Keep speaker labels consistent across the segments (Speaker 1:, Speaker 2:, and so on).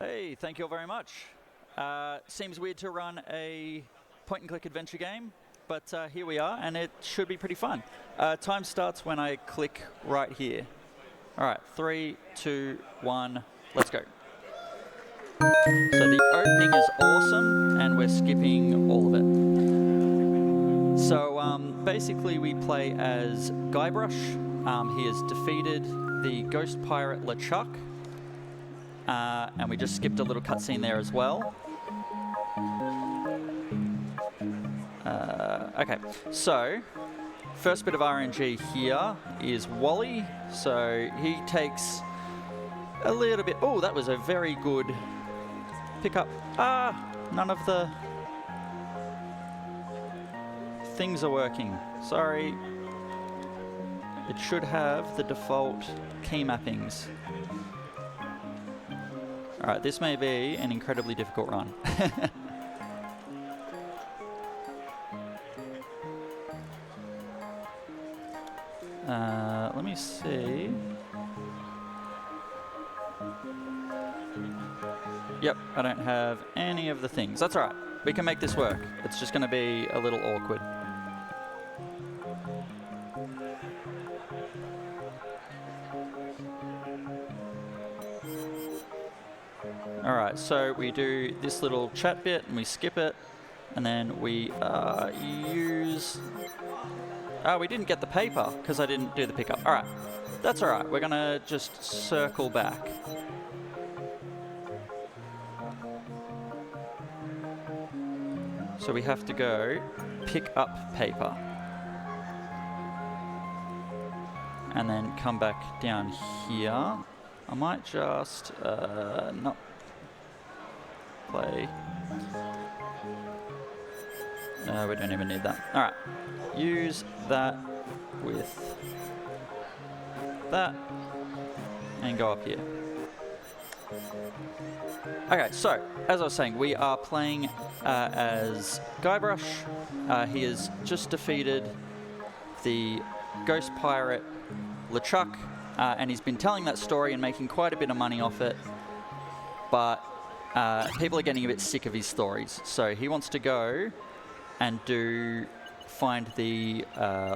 Speaker 1: Hey, thank you all very much. Seems weird to run a point-and-click adventure game, but here we are, and it should be pretty fun. Time starts when I click right here. All right, 3, 2, 1, let's go. So the opening is awesome, and we're skipping all of it. So basically we play as Guybrush. He has defeated the ghost pirate LeChuck. And we just skipped a little cutscene there as well. Okay, so first bit of RNG here is Wally. So he takes a little bit. Oh, that was a very good pickup. None of the things are working. Sorry. It should have the default key mappings. Alright, this may be an incredibly difficult run. Let me see. Yep, I don't have any of the things. That's alright. We can make this work. It's just going to be a little awkward. Alright, so we do this little chat bit and we skip it, and then we use... we didn't get the paper because I didn't do the pickup. Alright, that's alright. We're going to just circle back. So we have to go pick up paper. And then come back down here. I might just not play. No, we don't even need that. Alright. Use that with that and go up here. Okay, so as I was saying, we are playing as Guybrush. He has just defeated the ghost pirate LeChuck, and he's been telling that story and making quite a bit of money off it, but people are getting a bit sick of his stories, so he wants to go and find the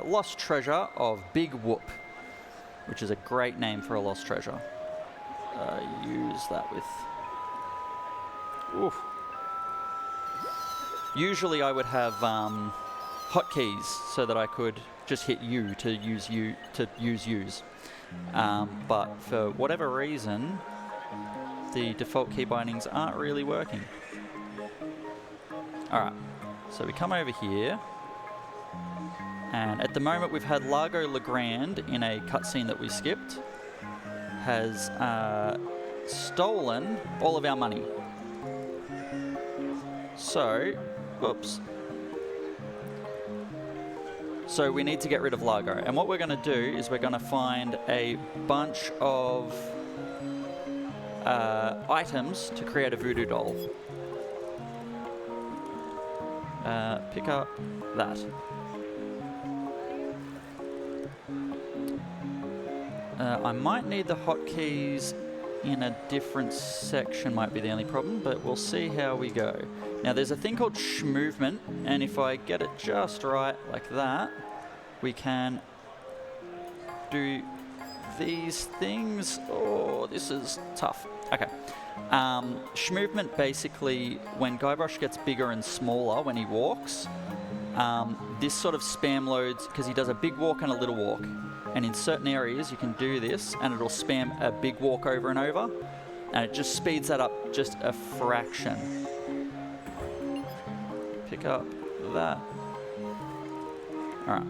Speaker 1: lost treasure of Big Whoop, which is a great name for a lost treasure. Use that with... Oof. Usually I would have hotkeys so that I could just hit U to use use. But for whatever reason, the default key bindings aren't really working. Alright, so we come over here, and at the moment we've had Largo Legrand in a cutscene that we skipped, has stolen all of our money. So, whoops. So we need to get rid of Largo, and what we're going to do is we're going to find a bunch of items to create a voodoo doll. Pick up that. I might need the hotkeys in a different section, might be the only problem, but we'll see how we go. Now there's a thing called movement, and if I get it just right like that, we can do these things. Oh, this is tough. Okay. Movement basically, when Guybrush gets bigger and smaller when he walks, this sort of spam loads, because he does a big walk and a little walk. And in certain areas you can do this and it'll spam a big walk over and over, and it just speeds that up just a fraction. Pick up that. Alright.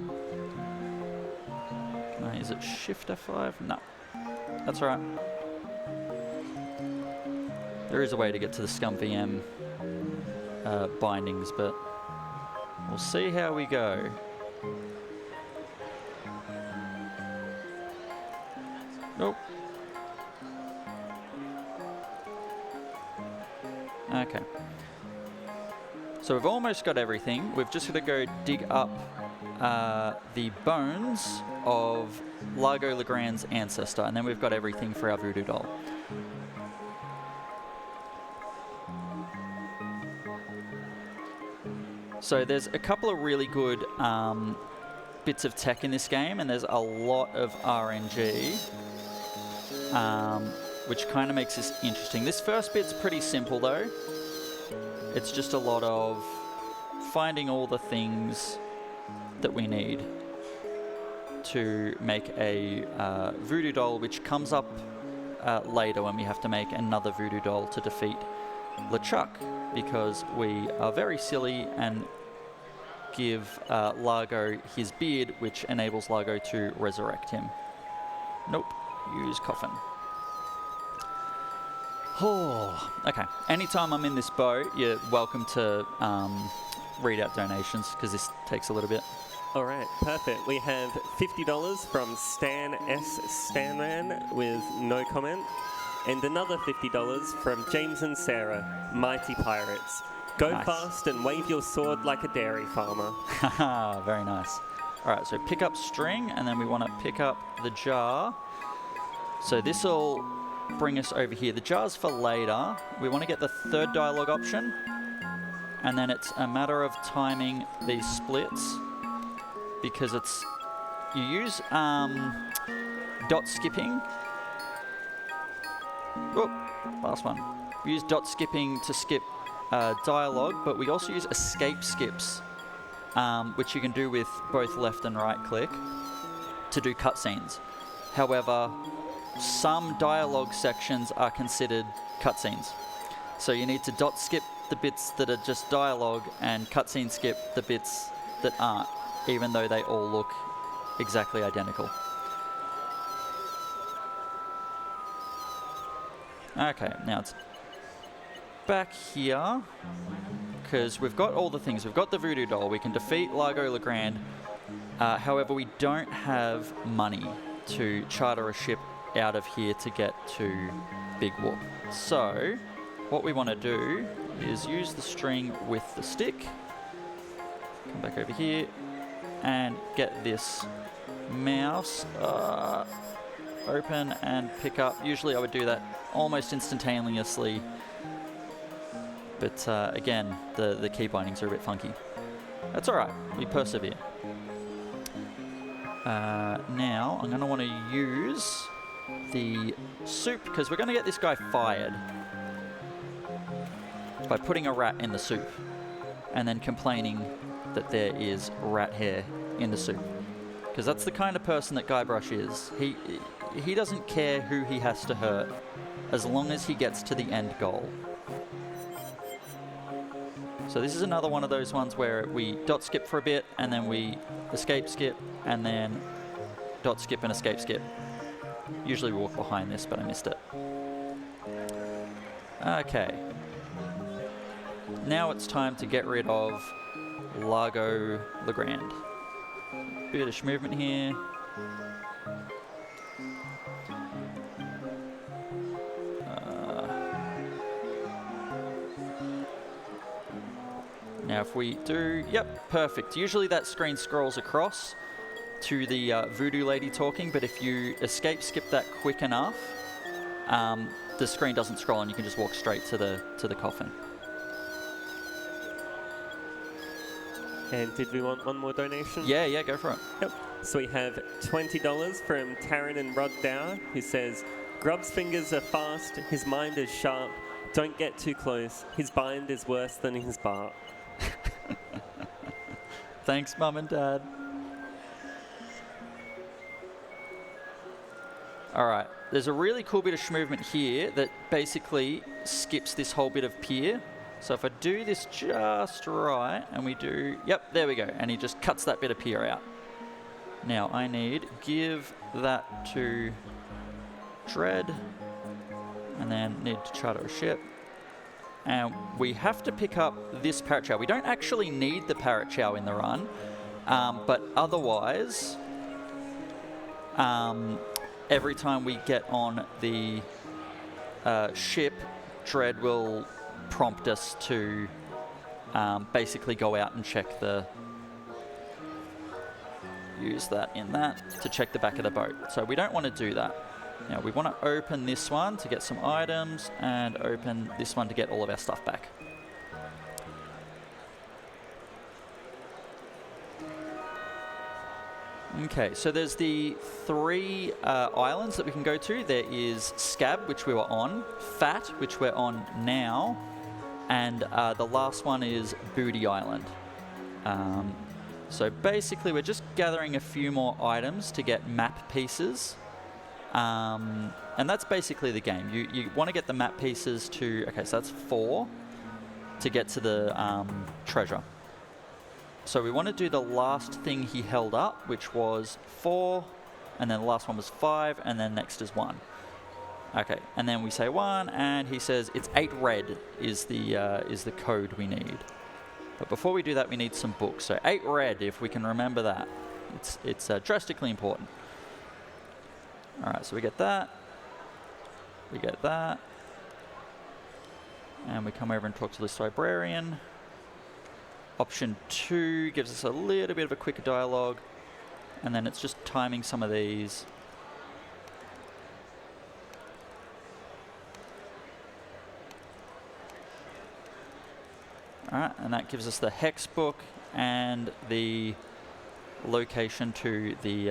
Speaker 1: Is it Shift F5? No. That's alright. There is a way to get to the Scum VM bindings, but we'll see how we go. Nope. Okay. So we've almost got everything. We've just got to go dig up the bones of Largo Legrand's ancestor, and then we've got everything for our voodoo doll. So there's a couple of really good bits of tech in this game, and there's a lot of RNG, which kind of makes this interesting. This first bit's pretty simple though. It's just a lot of finding all the things that we need to make a voodoo doll, which comes up later when we have to make another voodoo doll to defeat LeChuck, because we are very silly and give Largo his beard, which enables Largo to resurrect him. Nope, use coffin. Oh, okay. Anytime I'm in this boat, you're welcome to read out donations, because this takes a little bit.
Speaker 2: All right, perfect. We have $50 from Stan S. Stanman with no comment, and another $50 from James and Sarah, Mighty Pirates. Go
Speaker 1: nice.
Speaker 2: fast and wave your sword like a dairy farmer.
Speaker 1: Haha, very nice. All right, so pick up string, and then we want to pick up the jar. So this will bring us over here. The jar's for later. We want to get the third dialogue option, and then it's a matter of timing these splits, because it's, you use dot skipping. Oh, last one. We use dot skipping to skip dialogue, but we also use escape skips, which you can do with both left and right click to do cutscenes. However, some dialogue sections are considered cutscenes. So you need to dot skip the bits that are just dialogue and cutscene skip the bits that aren't, even though they all look exactly identical. Okay, now it's back here, because we've got all the things. We've got the voodoo doll. We can defeat Largo Legrand. However, we don't have money to charter a ship out of here to get to Big Whoop. So what we want to do is use the string with the stick. Come back over here and get this mouse open and pick up. Usually I would do that almost instantaneously, but again, the key bindings are a bit funky. That's all right, we persevere. Now I'm going to want to use the soup, because we're going to get this guy fired by putting a rat in the soup and then complaining that there is rat hair in the soup, because that's the kind of person that Guybrush is. He doesn't care who he has to hurt as long as he gets to the end goal. So this is another one of those ones where we dot skip for a bit and then we escape skip and then dot skip and escape skip. Usually we walk behind this, but I missed it. Okay. Now it's time to get rid of Largo Legrand. Bit of movement here. Now if we do, yep, perfect. Usually that screen scrolls across to the voodoo lady talking, but if you escape skip that quick enough, the screen doesn't scroll and you can just walk straight to the coffin.
Speaker 2: And did we want one more donation?
Speaker 1: Yeah, go for it.
Speaker 2: Yep. So we have $20 from Taryn and Rod Dower, who says, Grub's fingers are fast, his mind is sharp, don't get too close, his bind is worse than his bark.
Speaker 1: Thanks, Mum and Dad. All right, there's a really cool bit of movement here that basically skips this whole bit of pier. So if I do this just right, and we do, yep, there we go, and he just cuts that bit of pier out. Now I need, give that to Dread, and then need to charter a ship. And we have to pick up this parrot chow. We don't actually need the parrot chow in the run, but otherwise, every time we get on the ship, Dread will prompt us to basically go out and check use that in that to check the back of the boat. So we don't want to do that. Now we want to open this one to get some items and open this one to get all of our stuff back. Okay, so there's the 3 islands that we can go to. There is Scab, which we were on, Fat, which we're on now, and the last one is Booty Island. So basically we're just gathering a few more items to get map pieces. And that's basically the game. You want to get the map pieces to, okay, so that's 4 to get to the treasure. So we want to do the last thing he held up, which was 4, and then the last one was 5, and then next is 1. Okay, and then we say 1, and he says it's 8 red is the code we need. But before we do that, we need some books. So 8 red, if we can remember that. It's drastically important. All right, so we get that. We get that. And we come over and talk to this librarian. Option 2 gives us a little bit of a quicker dialogue. And then it's just timing some of these. Alright, and that gives us the hex book and the location to the...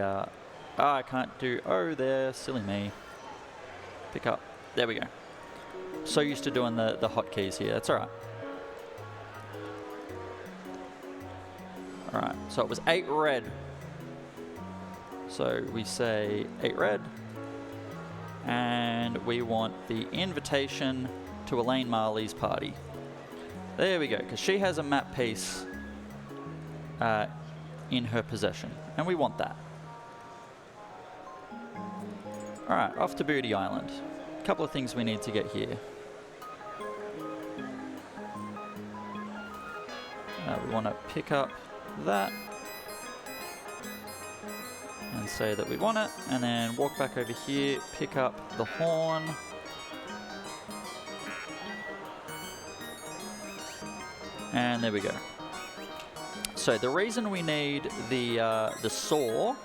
Speaker 1: I can't do... Oh, there, silly me. Pick up. There we go. So used to doing the hotkeys here. That's alright. Alright, so it was 8 red. So we say 8 red. And we want the invitation to Elaine Marley's party. There we go, because she has a map piece in her possession. And we want that. Alright, off to Booty Island. A couple of things we need to get here. We want to pick up that and say that we want it, and then walk back over here, pick up the horn. And there we go. So the reason we need the saw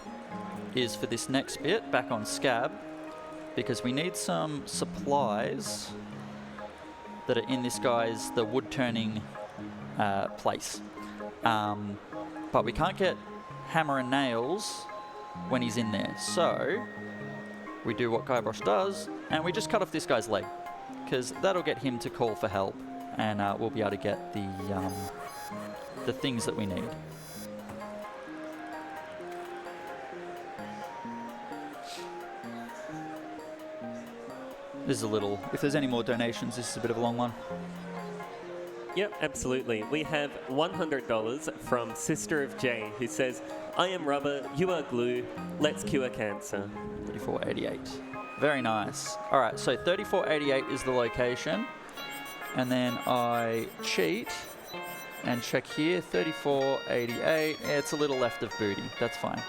Speaker 1: is for this next bit back on Scab, because we need some supplies that are in this guy's, the wood turning place. But we can't get hammer and nails when he's in there. So we do what Guybrush does, and we just cut off this guy's leg, because that'll get him to call for help, and we'll be able to get the things that we need. This is a little, if there's any more donations, this is a bit of a long one.
Speaker 2: Yep, absolutely. We have $100 from Sister of Jay, who says, I am rubber, you are glue, let's cure cancer.
Speaker 1: 3488. Very nice. All right, so 3488 is the location. And then I cheat and check here, 3488. It's a little left of booty. That's fine.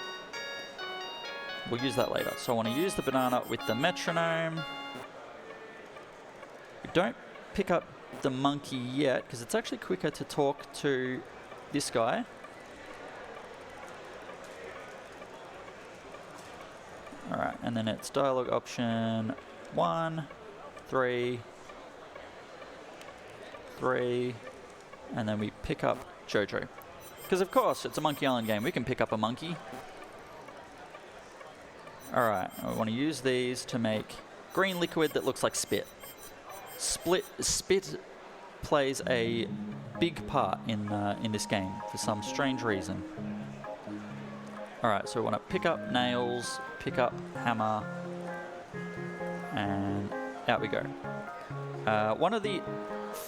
Speaker 1: We'll use that later. So I want to use the banana with the metronome. We don't pick up the monkey yet, because it's actually quicker to talk to this guy. Alright, and then it's dialogue option 1, 3, 3, and then we pick up Jojo. Because of course, it's a Monkey Island game, we can pick up a monkey. Alright, we want to use these to make green liquid that looks like spit. Spit plays a big part in this game for some strange reason. Alright, so we want to pick up nails, pick up hammer, and out we go. One of the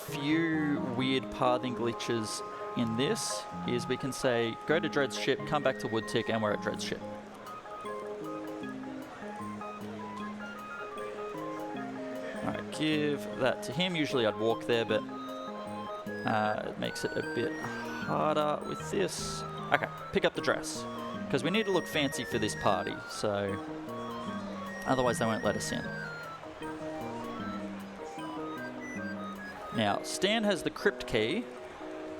Speaker 1: few weird pathing glitches in this is we can say, go to Dred's ship, come back to Woodtick, and we're at Dred's ship. Alright, give that to him. Usually I'd walk there, but it makes it a bit harder with this. Okay, pick up the dress, because we need to look fancy for this party, so otherwise they won't let us in. Now, Stan has the crypt key,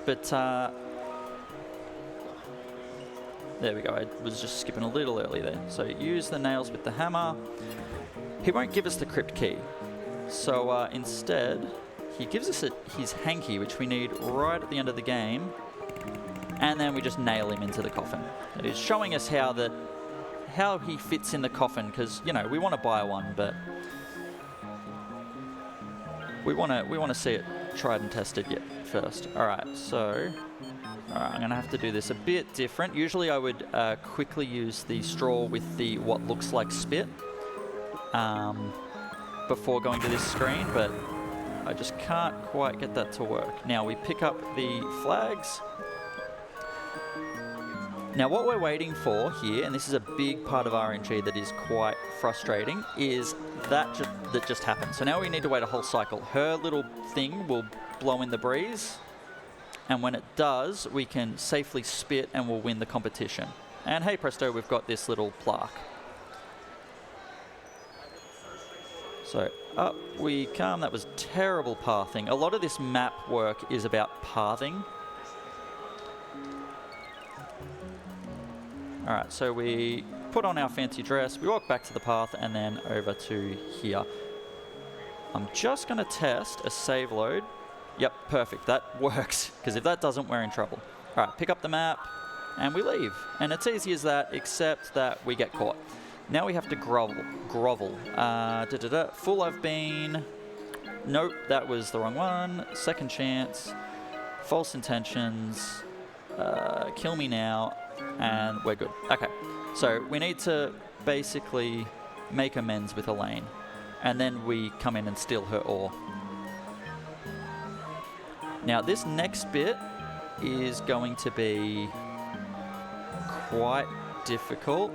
Speaker 1: but there we go. I was just skipping a little early there. So use the nails with the hammer. He won't give us the crypt key. So instead, he gives us his hanky, which we need right at the end of the game, and then we just nail him into the coffin. It is showing us how that how he fits in the coffin, because, you know, we want to buy one, but we want to see it tried and tested yet first. All right, so I'm going to have to do this a bit different. Usually I would quickly use the straw with the what looks like spit before going to this screen, but I just can't quite get that to work. Now we pick up the flags. Now what we're waiting for here, and this is a big part of RNG that is quite frustrating, is that just happened. So now we need to wait a whole cycle. Her little thing will blow in the breeze, and when it does, we can safely spit and we'll win the competition. And hey presto, we've got this little plaque. So up we come. That was terrible pathing. A lot of this map work is about pathing. All right, so we put on our fancy dress, we walk back to the path, and then over to here. I'm just going to test a save load. Yep, perfect. That works, because if that doesn't, we're in trouble. All right, pick up the map, and we leave. And it's easy as that, except that we get caught. Now we have to grovel. Full I've been. Nope, that was the wrong one. Second chance. False intentions. Kill me now. And we're good. Okay, so we need to basically make amends with Elaine, and then we come in and steal her ore. Now this next bit is going to be quite difficult.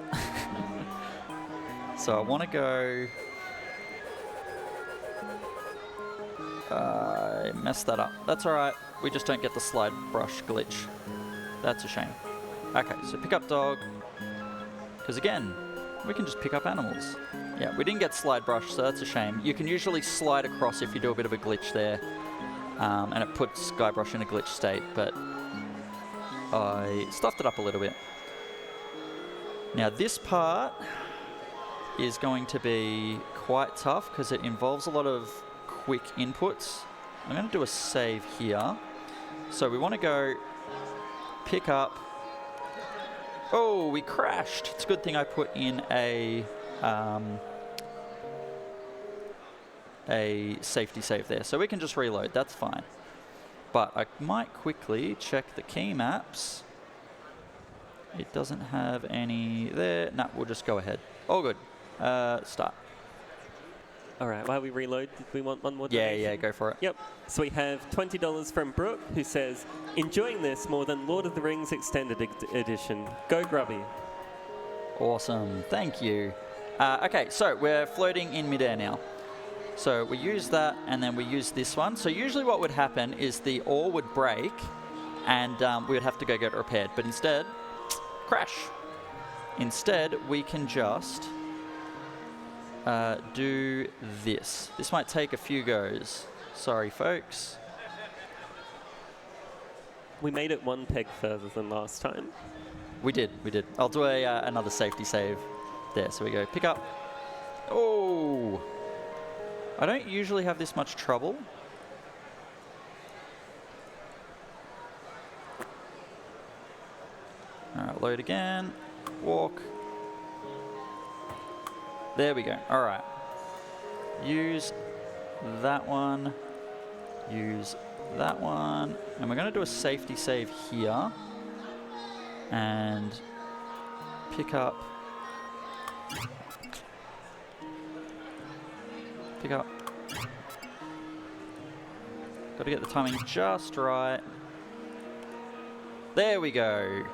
Speaker 1: So I want to go... I messed that up. That's alright, we just don't get the slide brush glitch. That's a shame. Okay, so pick up dog, because again, we can just pick up animals. Yeah, we didn't get slide brush, so that's a shame. You can usually slide across if you do a bit of a glitch there, and it puts Guybrush in a glitch state, but I stuffed it up a little bit. Now this part is going to be quite tough because it involves a lot of quick inputs. I'm going to do a save here. So we want to go pick up... Oh, we crashed. It's a good thing I put in a safety save there. So we can just reload, that's fine. But I might quickly check the key maps. It doesn't have any there. No, we'll just go ahead. All good. Start.
Speaker 2: All right, while we reload, did we want one more
Speaker 1: donation?
Speaker 2: donation?
Speaker 1: Yeah, go for it.
Speaker 2: Yep. So we have $20 from Brooke, who says, enjoying this more than Lord of the Rings Extended Edition. Go Grubby.
Speaker 1: Awesome, thank you. Okay, so we're floating in midair now. So we use that, and then we use this one. So usually what would happen is the ore would break, and we would have to go get it repaired. But instead, crash. Instead, we can just... do this. This might take a few goes. Sorry, folks.
Speaker 2: We made it one peg further than last time.
Speaker 1: We did. I'll do another safety save there. So we go pick up. Oh! I don't usually have this much trouble. Alright, load again. Walk. There we go. All right. Use that one. Use that one. And we're going to do a safety save here. And pick up. Pick up. Got to get the timing just right. There we go.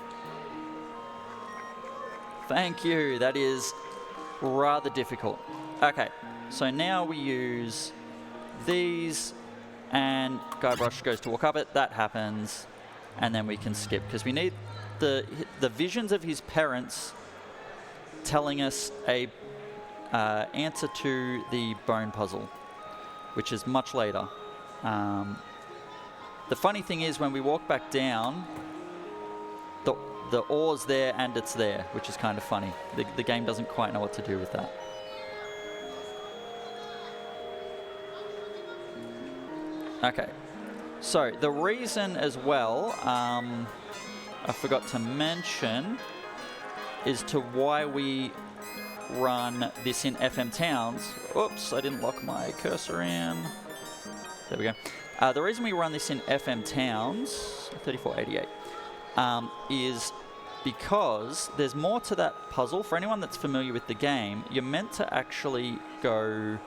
Speaker 1: Thank you. That is... rather difficult. Okay, so now we use these, and Guybrush goes to walk up it. That happens, and then we can skip because we need the visions of his parents telling us a answer to the bone puzzle, which is much later. The funny thing is, when we walk back down, the ore's there and it's there, which is kind of funny. The game doesn't quite know what to do with that. Okay, so the reason as well, I forgot to mention, as to why we run this in FM Towns. Oops, I didn't lock my cursor in. There we go. The reason we run this in FM Towns, 3488, is because there's more to that puzzle. For anyone that's familiar with the game, you're meant to actually go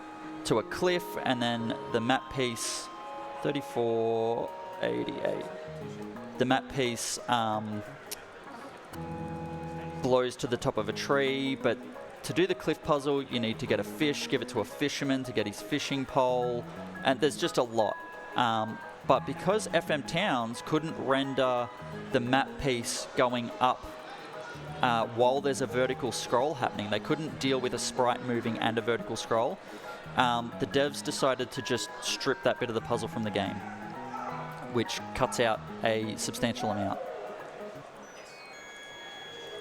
Speaker 1: to a cliff and then the map piece, 3488, the map piece blows to the top of a tree, but to do the cliff puzzle, you need to get a fish, give it to a fisherman to get his fishing pole, and there's just a lot. But because FM Towns couldn't render the map piece going up while there's a vertical scroll happening, they couldn't deal with a sprite moving and a vertical scroll, the devs decided to just strip that bit of the puzzle from the game, which cuts out a substantial amount.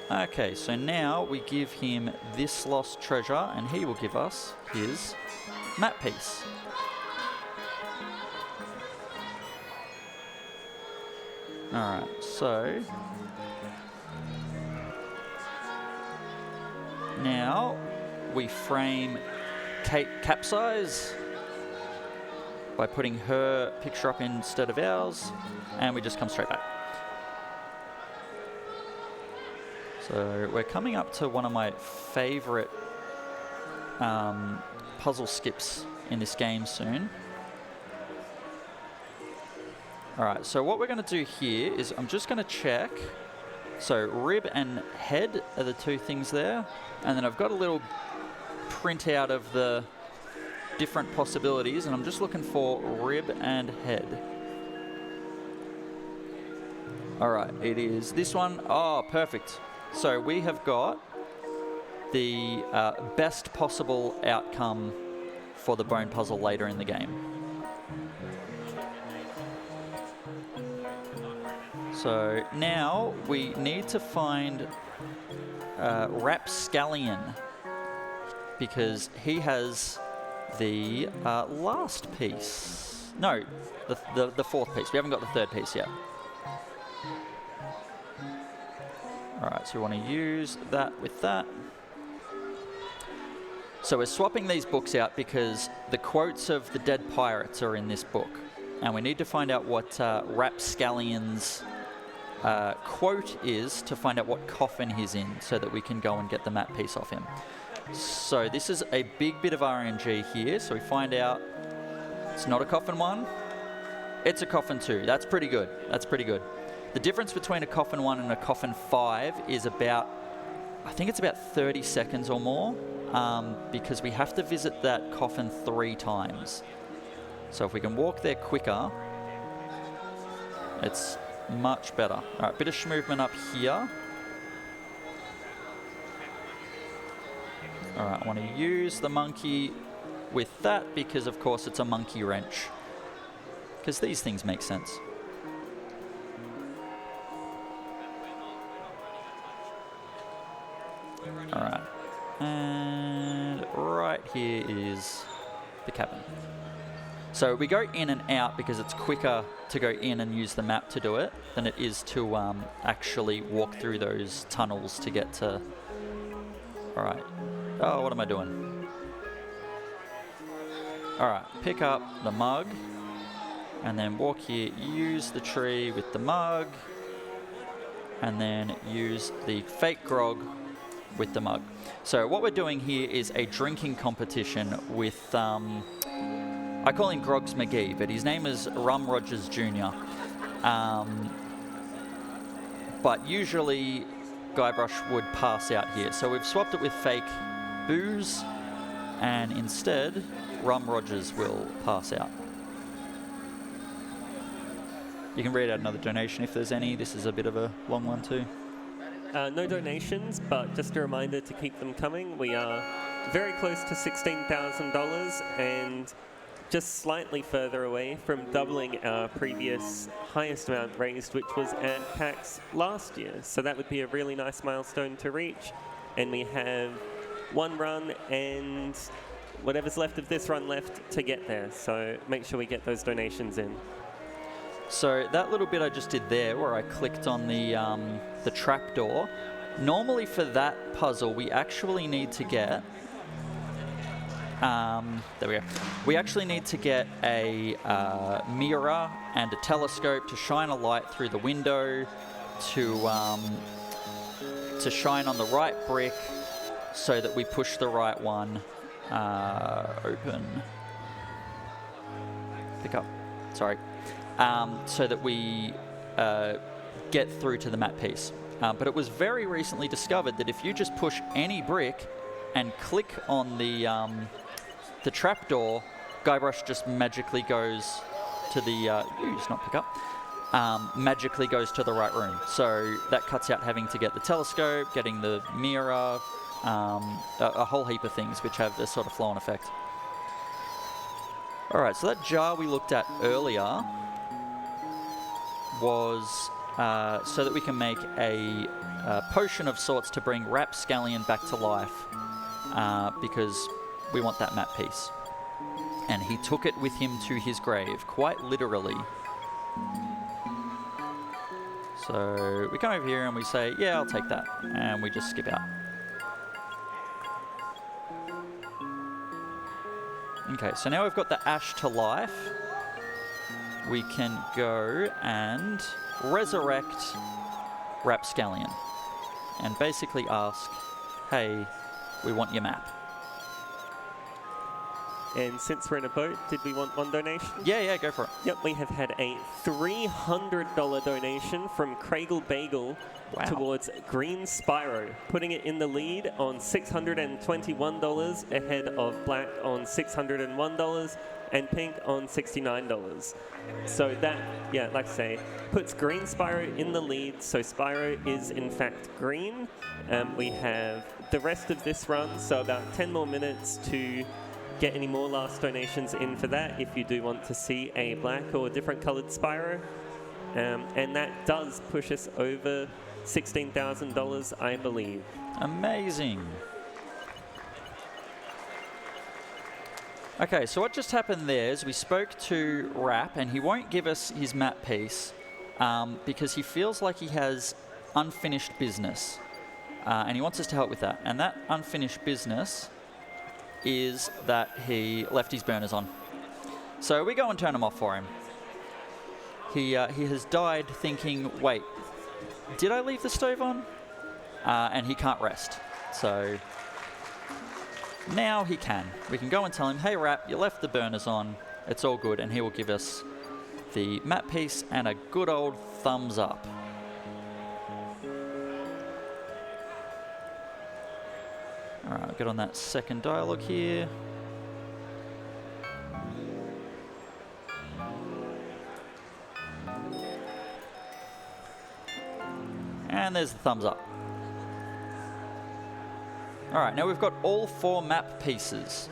Speaker 1: Okay, so now we give him this lost treasure, and he will give us his map piece. Alright, so now we frame Kate Capsize by putting her picture up instead of ours, and we just come straight back. So we're coming up to one of my favorite puzzle skips in this game soon. Alright, so what we're going to do here is I'm just going to check. So rib and head are the two things there. And then I've got a little printout of the different possibilities, and I'm just looking for rib and head. Alright, it is this one. Oh, perfect. So we have got the best possible outcome for the bone puzzle later in the game. So now we need to find Rapscallion, because he has the last piece. No, the fourth piece. We haven't got the third piece yet. Alright, so we want to use that with that. So we're swapping these books out because the quotes of the dead pirates are in this book. And we need to find out what Rapscallion's quote is to find out what coffin he's in, so that we can go and get the map piece off him. So this is a big bit of RNG here. So we find out it's not a coffin 1, it's a coffin 2. That's pretty good. That's pretty good. The difference between a coffin 1 and a coffin 5 is about, I think it's about 30 seconds or more, because we have to visit that coffin 3 times. So if we can walk there quicker, it's much better. All right, bit of movement up here. All right, I want to use the monkey with that because, of course, it's a monkey wrench. Because these things make sense. All right, and right here is the cabin. So we go in and out because it's quicker to go in and use the map to do it than it is to actually walk through those tunnels to get to... Alright. Oh, what am I doing? Alright, pick up the mug and then walk here, use the tree with the mug, and then use the fake grog with the mug. So what we're doing here is a drinking competition with... I call him Grogs McGee, but his name is Rum Rogers Jr. But usually Guybrush would pass out here. So we've swapped it with fake booze, and instead Rum Rogers will pass out. You can read out another donation if there's any. This is a bit of a long one too.
Speaker 2: No donations, but just a reminder to keep them coming. We are very close to $16,000 and just slightly further away from doubling our previous highest amount raised, which was at PAX last year. So that would be a really nice milestone to reach. And we have one run and whatever's left of this run left to get there. So make sure we get those donations in.
Speaker 1: So that little bit I just did there, where I clicked on the trapdoor, Normally for that puzzle, we actually need to get... there we go. We actually need to get a mirror and a telescope to shine a light through the window to shine on the right brick so that we push the right one. Open. Pick up. Sorry. So that we get through to the map piece. But it was very recently discovered that if you just push any brick and click on the trapdoor, Guybrush just magically goes to the use, not pick up. Magically goes to the right room. So that cuts out having to get the telescope, getting the mirror, a whole heap of things which have this sort of flow-on effect. All right, so that jar we looked at earlier was so that we can make a potion of sorts to bring Rapscallion back to life because we want that map piece. And he took it with him to his grave, quite literally. So we come over here and we say, yeah, I'll take that. And we just skip out. Okay, so now we've got the ash to life. We can go and resurrect Rapscallion and basically ask, hey, we want your map.
Speaker 2: And since we're in a boat, did we want one donation?
Speaker 1: Yeah, go for it.
Speaker 2: Yep, we have had a $300 donation from Craigle Bagel towards Green Spyro, putting it in the lead on $621, ahead of Black on $601 and Pink on $69. So that, yeah, like I say, puts Green Spyro in the lead. So Spyro is in fact green. We have the rest of this run, so about 10 more minutes to get any more last donations in for that if you do want to see a black or different coloured Spyro. And that does push us over $16,000, I believe.
Speaker 1: Amazing. Okay, so what just happened there is we spoke to Rap, and he won't give us his map piece because he feels like he has unfinished business. And he wants us to help with that. And that unfinished business is that he left his burners on. So we go and turn them off for him. He has died thinking, wait, did I leave the stove on? And he can't rest. So now he can. We can go and tell him, hey Rap, you left the burners on. It's all good. And he will give us the map piece and a good old thumbs up. All right, I'll get on that second dialogue here. And there's the thumbs up. All right, now we've got all 4 map pieces.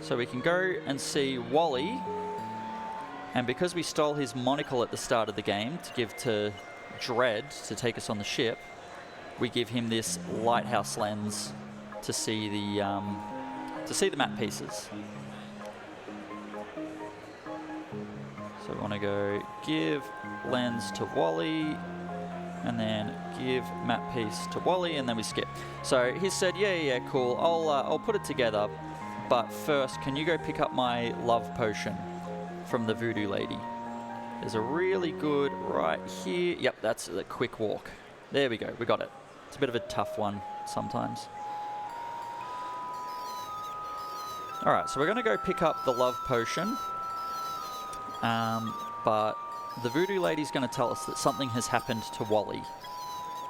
Speaker 1: So we can go and see Wally. And because we stole his monocle at the start of the game to give to Dredd to take us on the ship, we give him this lighthouse lens to see the map pieces. So we want to go give lens to Wally, and then give map piece to Wally, and then we skip. So he said, yeah, cool. I'll put it together, but first, can you go pick up my love potion from the voodoo lady? There's a really good right here. Yep, that's a quick walk. There we go. We got it. It's a bit of a tough one sometimes. All right, so we're going to go pick up the love potion, but the voodoo lady's going to tell us that something has happened to Wally,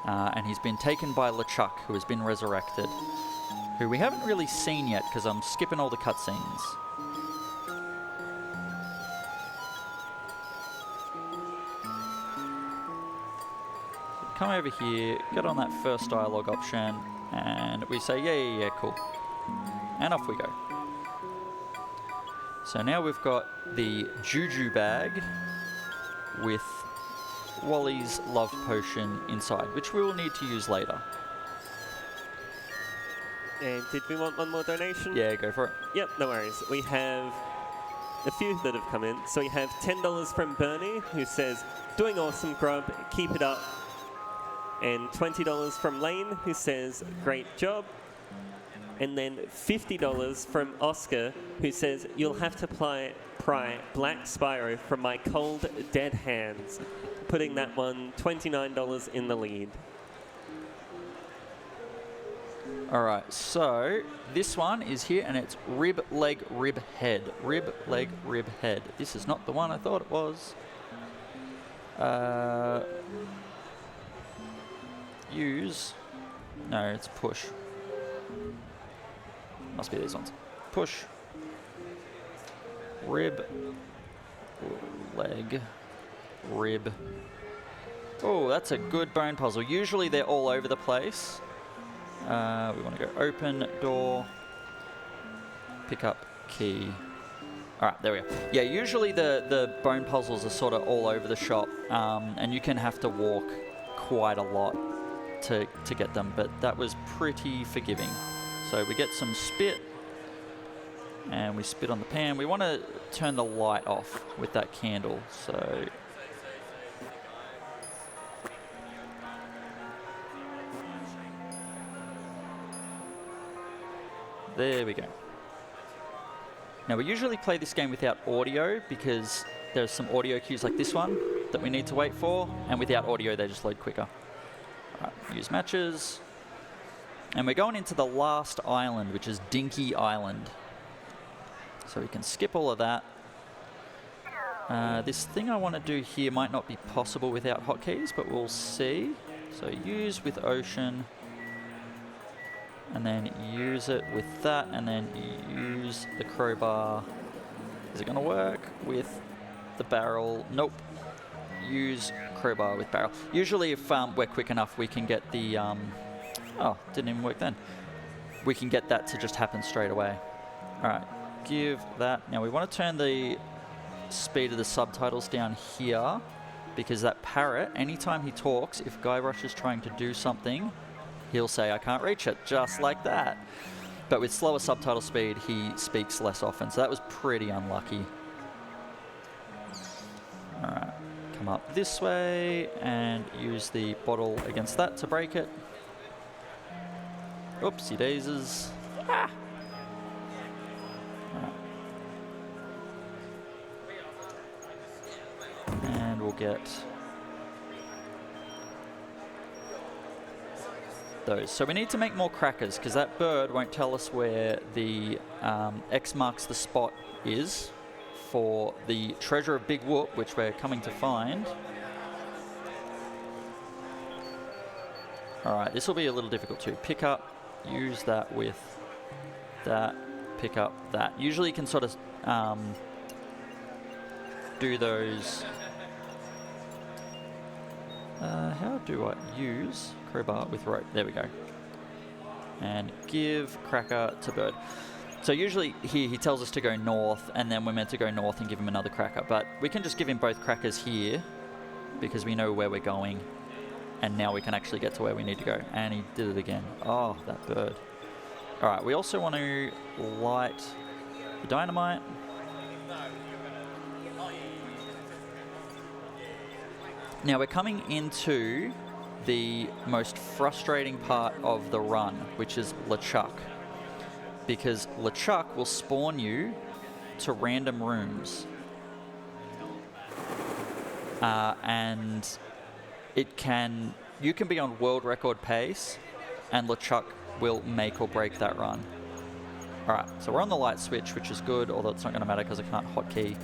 Speaker 1: and he's been taken by LeChuck, who has been resurrected, who we haven't really seen yet because I'm skipping all the cutscenes. So come over here, get on that first dialogue option, and we say, yeah, cool. And off we go. So now we've got the Juju bag with Wally's love potion inside, which we will need to use later.
Speaker 2: And did we want one more donation?
Speaker 1: Yeah, go for it.
Speaker 2: Yep, no worries. We have a few that have come in. So we have $10 from Bernie, who says, doing awesome, Grub, keep it up. And $20 from Lane, who says, great job. And then $50 from Oscar, who says, you'll have to pry Black Spyro from my cold, dead hands, putting that one $29 in the lead.
Speaker 1: All right, so this one is here, and it's rib, leg, rib, head. Rib, leg, rib, head. This is not the one I thought it was. Use. No, it's push. Must be these ones. Push. Rib, leg, rib. Oh, that's a good bone puzzle. Usually they're all over the place. We want to go open door, pick up key. All right, there we go. Yeah, usually the bone puzzles are sort of all over the shop, and you can have to walk quite a lot to get them, but that was pretty forgiving. So we get some spit, and we spit on the pan. We want to turn the light off with that candle, so... There we go. Now, we usually play this game without audio because there's some audio cues like this one that we need to wait for, and without audio, they just load quicker. All right, use matches. And we're going into the last island, which is Dinky Island. So we can skip all of that. This thing I want to do here might not be possible without hotkeys, but we'll see. So use with ocean. And then use it with that, and then use the crowbar. Is it going to work with the barrel? Nope. Use crowbar with barrel. Usually if we're quick enough, we can get the... oh, didn't even work then. We can get that to just happen straight away. All right, give that. Now we want to turn the speed of the subtitles down here, because that parrot, anytime he talks, if Guybrush is trying to do something, he'll say, I can't reach it, just like that. But with slower subtitle speed, he speaks less often, so that was pretty unlucky. All right, come up this way and use the bottle against that to break it. Oopsie daisies. Ah! Right. And we'll get those. So we need to make more crackers because that bird won't tell us where the X marks the spot is for the treasure of Big Whoop, which we're coming to find. All right, this will be a little difficult too. Pick up, use that with that, pick up that. Usually you can sort of do those. How do I use crowbar with rope? There we go. And give cracker to bird. So usually here he tells us to go north, and then we're meant to go north and give him another cracker. But we can just give him both crackers here because we know where we're going. And now we can actually get to where we need to go. And he did it again. Oh, that bird. All right, we also want to light the dynamite. Now we're coming into the most frustrating part of the run, which is LeChuck. Because LeChuck will spawn you to random rooms. And you can be on world record pace, and LeChuck will make or break that run. All right, so we're on the light switch, which is good, although it's not going to matter because I can't hotkey.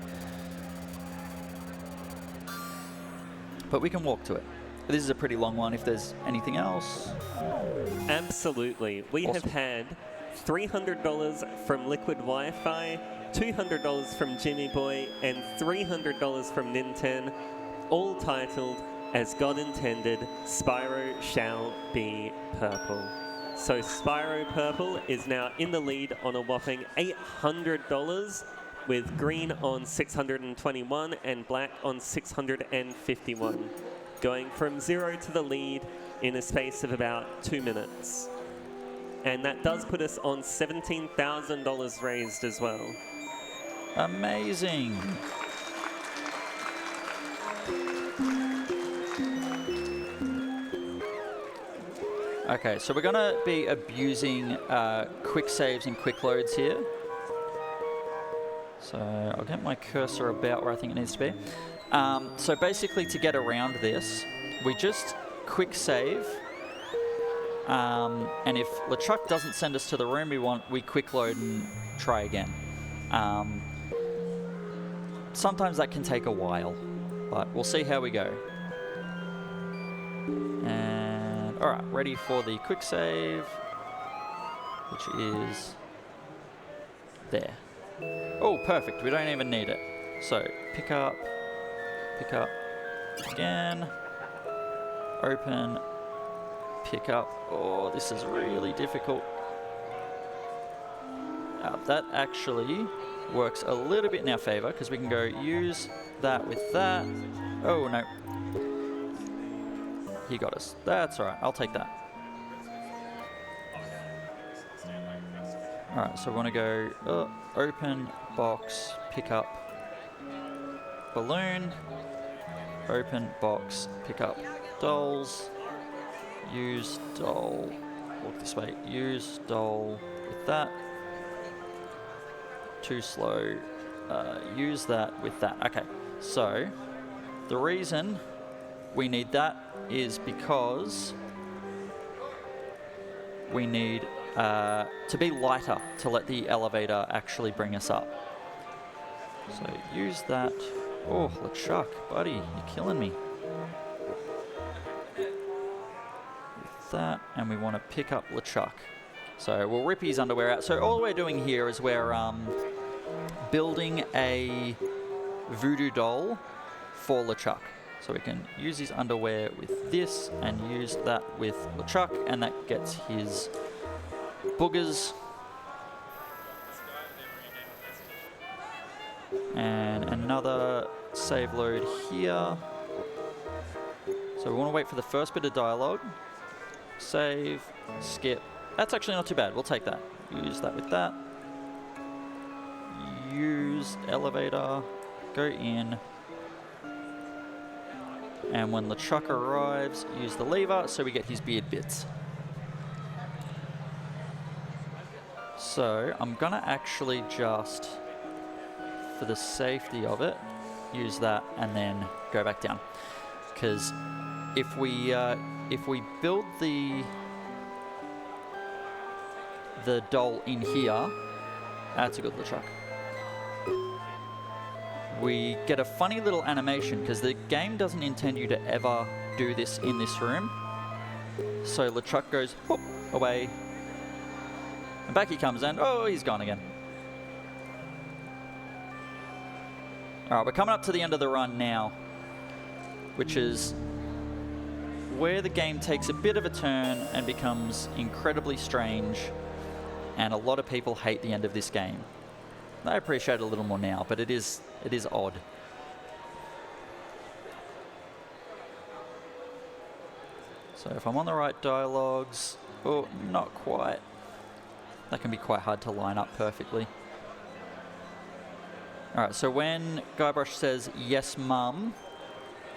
Speaker 1: But we can walk to it. This is a pretty long one if there's anything else.
Speaker 2: Absolutely. We
Speaker 1: Awesome.
Speaker 2: have had $300 from Liquid Wi-Fi, $200 from Jimmy Boy, and $300 from Ninten, all titled As God Intended, Spyro Shall Be Purple. So Spyro Purple is now in the lead on a whopping $800, with green on 621 and black on 651. Going from 0 to the lead in a space of about 2 minutes. And that does put us on $17,000 raised as well.
Speaker 1: Amazing. Okay, so we're gonna be abusing quick saves and quick loads here. So I'll get my cursor about where I think it needs to be. So basically to get around this, we just quick save. And if LeChuck doesn't send us to the room we want, we quick load and try again. Sometimes that can take a while, but we'll see how we go. And all right, ready for the quick save, which is there. Oh, perfect, we don't even need it. So pick up again, open, pick up. Oh, this is really difficult. That actually works a little bit in our favor because we can go use that with that. Oh, no. He got us. That's all right. I'll take that. All right, so we want to go open, box, pick up, balloon, open, box, pick up, dolls, use doll, walk this way, use doll with that, too slow, use that with that. Okay, so the reason we need that is because we need to be lighter to let the elevator actually bring us up. So use that. Oh, LeChuck, buddy, you're killing me. With that, and we want to pick up LeChuck. So we'll rip his underwear out. So all we're doing here is we're building a voodoo doll for LeChuck. So we can use his underwear with this and use that with LeChuck, and that gets his boogers. And another save load here. So we want to wait for the first bit of dialogue. Save, skip. That's actually not too bad. We'll take that. Use that with that. Use elevator. Go in. And when LeChuck arrives, use the lever so we get his beard bits. So I'm gonna actually just, for the safety of it, use that and then go back down. Because if we build the doll in here, that's a good LeChuck. We get a funny little animation because the game doesn't intend you to ever do this in this room. So LeChuck goes whoop, away, and back he comes and oh, he's gone again. Alright, we're coming up to the end of the run now, which is where the game takes a bit of a turn and becomes incredibly strange, and a lot of people hate the end of this game. I appreciate it a little more now, but it is odd. So if I'm on the right dialogues, oh, not quite. That can be quite hard to line up perfectly. Alright, so when Guybrush says, yes, mum,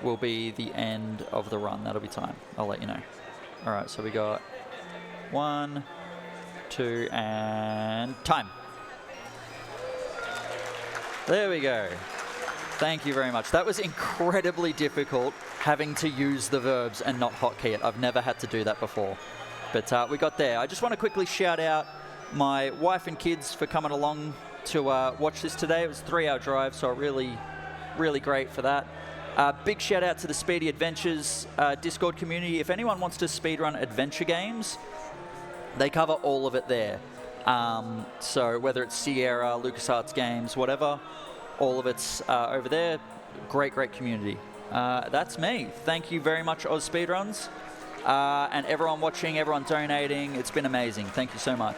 Speaker 1: will be the end of the run. That'll be time. I'll let you know. Alright, so we got 1, 2, and time. There we go. Thank you very much. That was incredibly difficult, having to use the verbs and not hotkey it. I've never had to do that before. But we got there. I just want to quickly shout out my wife and kids for coming along to watch this today. It was a 3-hour drive, so really, really great for that. Big shout out to the Speedy Adventures Discord community. If anyone wants to speedrun adventure games, they cover all of it there. So whether it's Sierra, LucasArts games, whatever, all of it's over there. Great, great community. That's me. Thank you very much, AusSpeedruns. And everyone watching, everyone donating. It's been amazing. Thank you so much.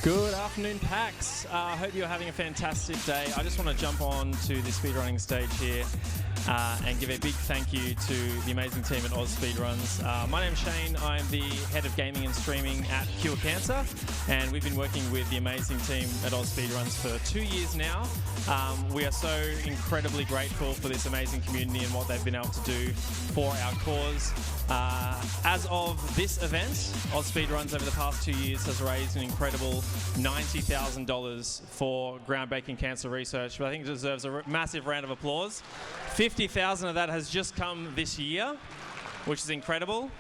Speaker 3: Good afternoon, PAX. I hope you're having a fantastic day. I just want to jump on to the speedrunning stage here and give a big thank you to the amazing team at AusSpeedruns. My name's Shane. I'm the head of gaming and streaming at Cure Cancer, and we've been working with the amazing team at AusSpeedruns for 2 years now. We are so incredibly grateful for this amazing community and what they've been able to do for our cause. As of this event, AusSpeedruns over the past 2 years has raised an incredible $90,000 for groundbreaking cancer research, but I think it deserves a massive round of applause. 50,000 of that has just come this year, which is incredible.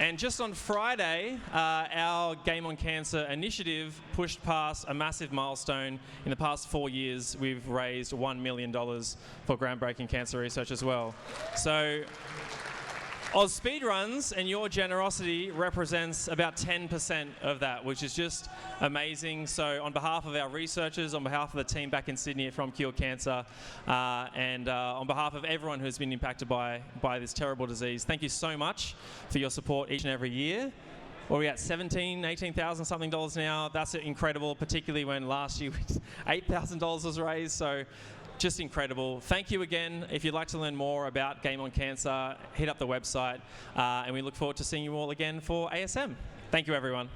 Speaker 3: And just on Friday, our Game on Cancer initiative pushed past a massive milestone. In the past 4 years, we've raised $1 million for groundbreaking cancer research as well. So AusSpeedruns and your generosity represents about 10% of that, which is just amazing. So on behalf of our researchers, on behalf of the team back in Sydney from Cure Cancer, and on behalf of everyone who's been impacted by this terrible disease, thank you so much for your support each and every year. What are we at, $18,000 something now? That's incredible, particularly when last year $8,000 was raised. So just incredible. Thank you again. If you'd like to learn more about Game on Cancer, hit up the website, and we look forward to seeing you all again for ASM. Thank you, everyone.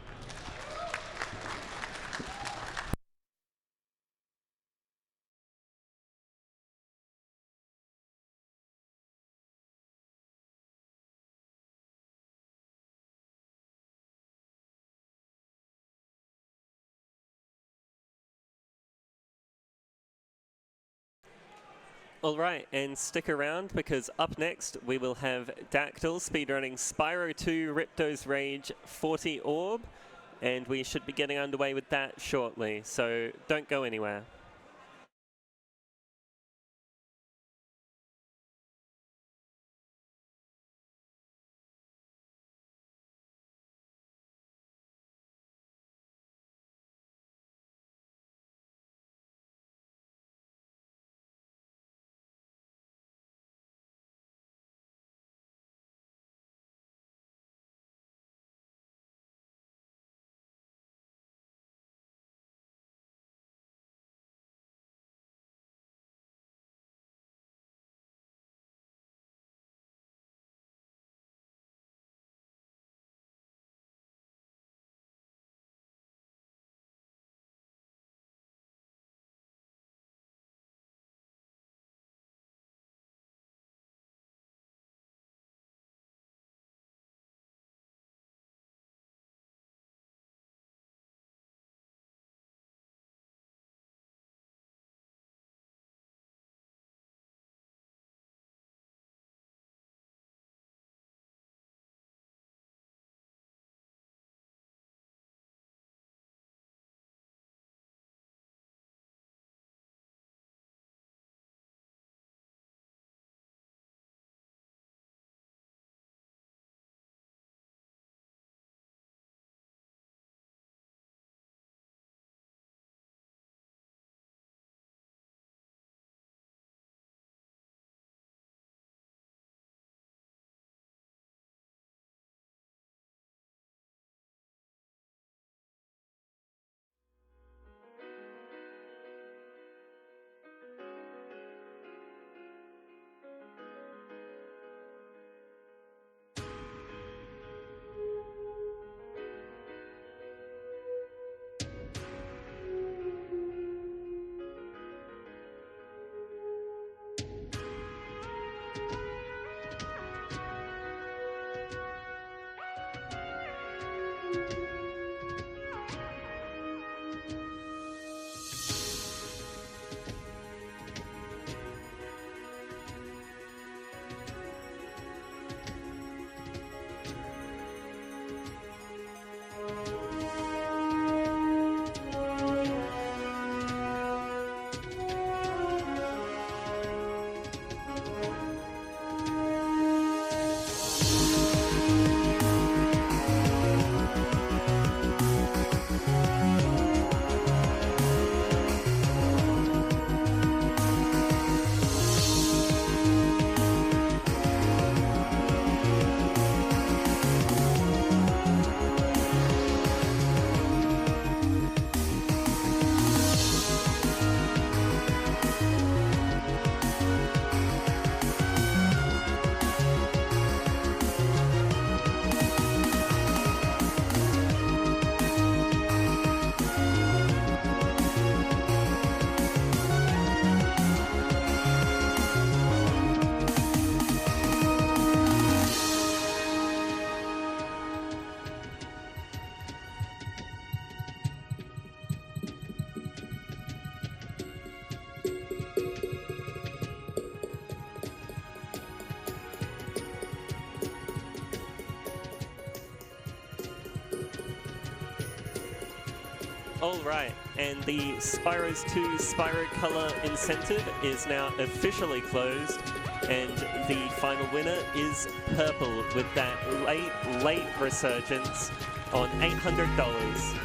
Speaker 2: All right, and stick around because up next we will have Dactyl speedrunning Spyro 2 Ripto's Rage 40 Orb, and we should be getting underway with that shortly, so don't go anywhere. All right, and the Spyro's 2 Spyro Color incentive is now officially closed, and the final winner is Purple with that late resurgence on $800.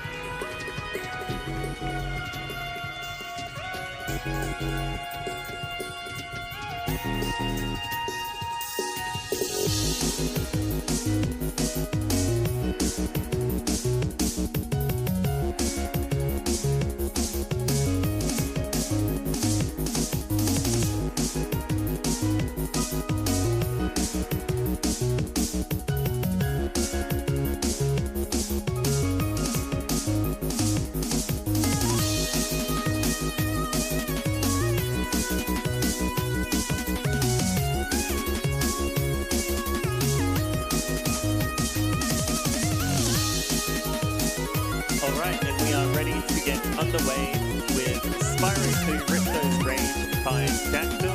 Speaker 2: Alright, and we are ready to get underway with Spyro 2 Rip Those Rage by Jack